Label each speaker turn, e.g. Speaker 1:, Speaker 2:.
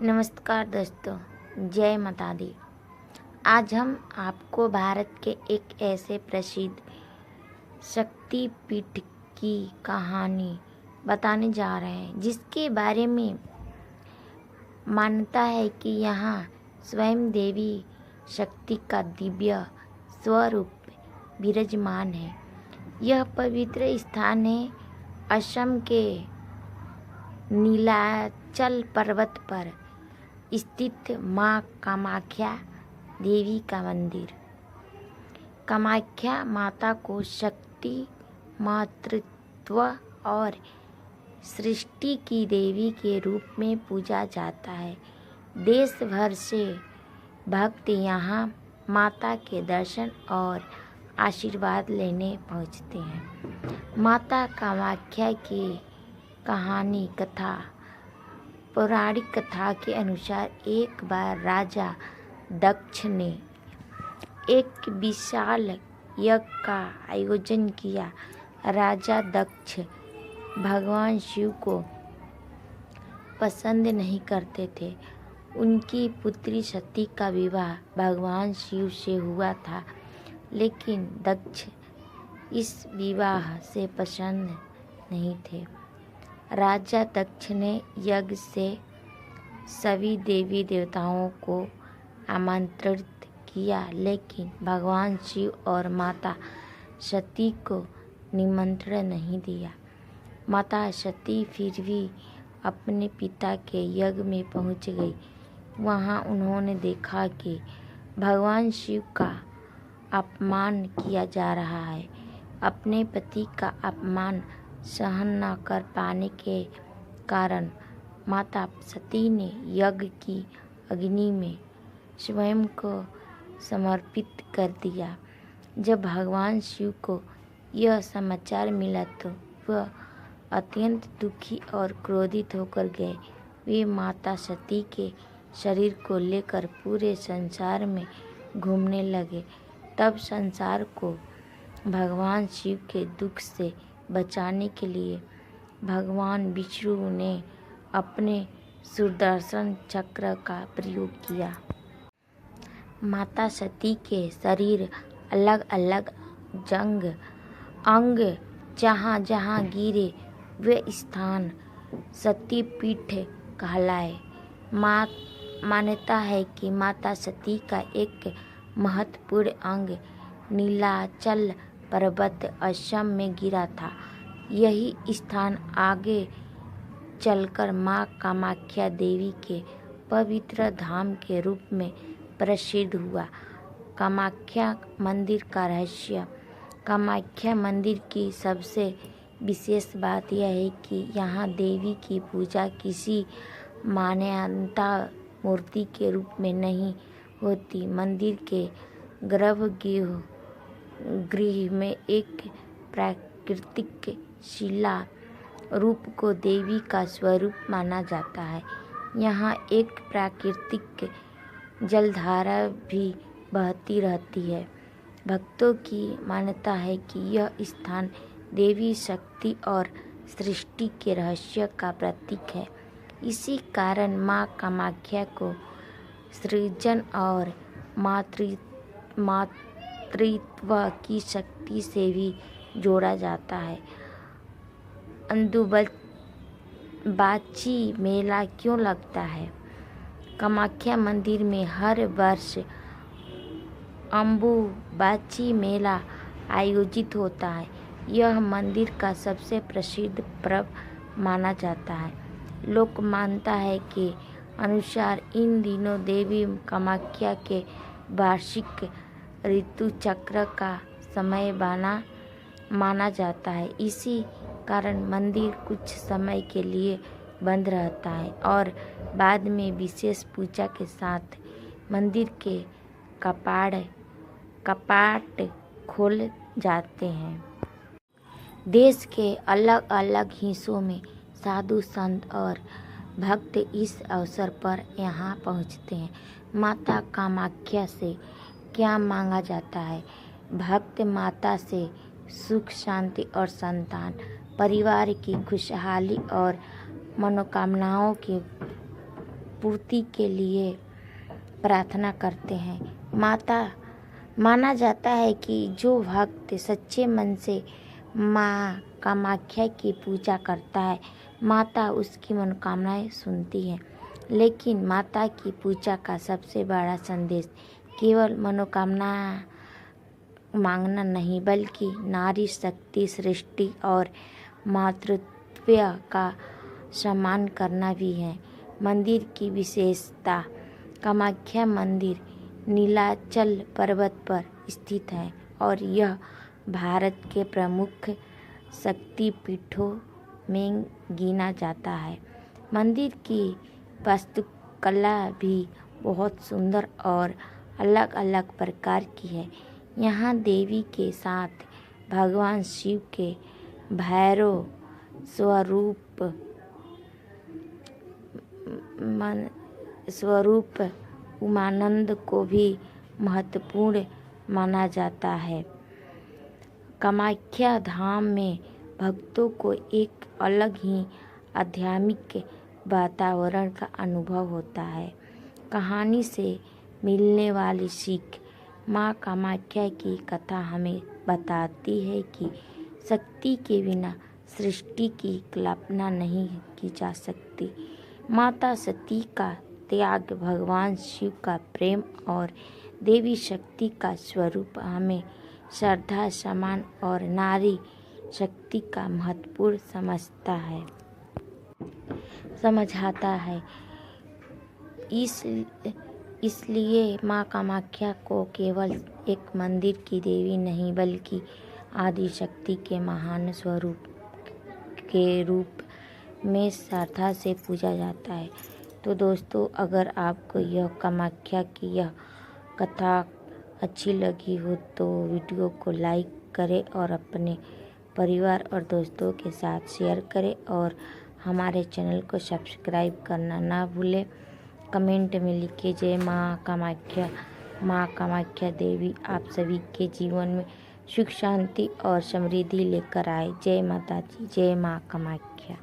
Speaker 1: नमस्कार दोस्तों, जय माता दी। आज हम आपको भारत के एक ऐसे प्रसिद्ध शक्तिपीठ की कहानी बताने जा रहे हैं जिसके बारे में मान्यता है कि यहाँ स्वयं देवी शक्ति का दिव्य स्वरूप विराजमान है। यह पवित्र स्थान है असम के नीलाचल पर्वत पर स्थित माँ कामाख्या देवी का मंदिर। कामाख्या माता को शक्ति, मातृत्व और सृष्टि की देवी के रूप में पूजा जाता है। देश भर से भक्त यहाँ माता के दर्शन और आशीर्वाद लेने पहुँचते हैं। माता कामाख्या की कहानी कथा पौराणिक कथा के अनुसार एक बार राजा दक्ष ने एक विशाल यज्ञ का आयोजन किया। राजा दक्ष भगवान शिव को पसंद नहीं करते थे। उनकी पुत्री सती का विवाह भगवान शिव से हुआ था, लेकिन दक्ष इस विवाह से पसंद नहीं थे। राजा दक्ष ने यज्ञ से सभी देवी देवताओं को आमंत्रित किया, लेकिन भगवान शिव और माता सती को निमंत्रण नहीं दिया। माता सती फिर भी अपने पिता के यज्ञ में पहुंच गई। वहां उन्होंने देखा कि भगवान शिव का अपमान किया जा रहा है। अपने पति का अपमान सहन न कर पाने के कारण माता सती ने यज्ञ की अग्नि में स्वयं को समर्पित कर दिया। जब भगवान शिव को यह समाचार मिला तो वह अत्यंत दुखी और क्रोधित होकर गए। वे माता सती के शरीर को लेकर पूरे संसार में घूमने लगे। तब संसार को भगवान शिव के दुख से बचाने के लिए भगवान विष्णु ने अपने सुदर्शन चक्र का प्रयोग किया। माता सती के शरीर अलग अलग अंग जहाँ जहाँ गिरे वे स्थान शक्तिपीठ कहलाए। मान्यता है कि माता सती का एक महत्वपूर्ण अंग नीलाचल पर्वत असम में गिरा था। यही स्थान आगे चलकर माँ कामाख्या देवी के पवित्र धाम के रूप में प्रसिद्ध हुआ। कामाख्या मंदिर का रहस्य। कामाख्या मंदिर की सबसे विशेष बात यह है कि यहाँ देवी की पूजा किसी मान्यता मूर्ति के रूप में नहीं होती। मंदिर के गर्भगृह में एक प्राकृतिक शिला रूप को देवी का स्वरूप माना जाता है। यहाँ एक प्राकृतिक जलधारा भी बहती रहती है। भक्तों की मान्यता है कि यह स्थान देवी शक्ति और सृष्टि के रहस्य का प्रतीक है। इसी कारण माँ कामाख्या को सृजन और मातृत्व की शक्ति से भी जोड़ा जाता है। अम्बुबाची मेला क्यों लगता है? कामाख्या मंदिर में हर वर्ष अम्बुबाची मेला आयोजित होता है। यह मंदिर का सबसे प्रसिद्ध पर्व माना जाता है। लोक मान्यता है कि अनुसार इन दिनों देवी कामाख्या के वार्षिक ऋतु चक्र का समय माना जाता है। इसी कारण मंदिर कुछ समय के लिए बंद रहता है और बाद में विशेष पूजा के साथ मंदिर के कपाट खोल जाते हैं। देश के अलग अलग हिस्सों में साधु संत और भक्त इस अवसर पर यहाँ पहुँचते हैं। माता कामाख्या से क्या मांगा जाता है? भक्त माता से सुख, शांति और संतान, परिवार की खुशहाली और मनोकामनाओं की पूर्ति के लिए प्रार्थना करते हैं। माना जाता है कि जो भक्त सच्चे मन से माँ कामाख्या की पूजा करता है, माता उसकी मनोकामनाएं सुनती है। लेकिन माता की पूजा का सबसे बड़ा संदेश केवल मनोकामना मांगना नहीं, बल्कि नारी शक्ति, सृष्टि और मातृत्व का सम्मान करना भी है। मंदिर की विशेषता। कामाख्या मंदिर नीलाचल पर्वत पर स्थित है और यह भारत के प्रमुख शक्तिपीठों में गिना जाता है। मंदिर की वास्तुकला भी बहुत सुंदर और अलग अलग प्रकार की है। यहाँ देवी के साथ भगवान शिव के भैरव स्वरूप उमानंद को भी महत्वपूर्ण माना जाता है। कामाख्या धाम में भक्तों को एक अलग ही आध्यात्मिक वातावरण का अनुभव होता है। कहानी से मिलने वाली सीख। माँ कामाख्या की कथा हमें बताती है कि शक्ति के बिना सृष्टि की कल्पना नहीं की जा सकती। माता सती का त्याग, भगवान शिव का प्रेम और देवी शक्ति का स्वरूप हमें श्रद्धा, सम्मान और नारी शक्ति का महत्वपूर्ण समझाता है। इसलिए माँ कामाख्या को केवल एक मंदिर की देवी नहीं, बल्कि आदि शक्ति के महान स्वरूप के रूप में श्रद्धा से पूजा जाता है। तो दोस्तों, अगर आपको यह कामाख्या की यह कथा अच्छी लगी हो तो वीडियो को लाइक करें और अपने परिवार और दोस्तों के साथ शेयर करें और हमारे चैनल को सब्सक्राइब करना ना भूलें। कमेंट में लिखिए जय माँ कामाख्या। माँ कामाख्या देवी आप सभी के जीवन में सुख, शांति और समृद्धि लेकर आए। जय माता दी, जय माँ कामाख्या।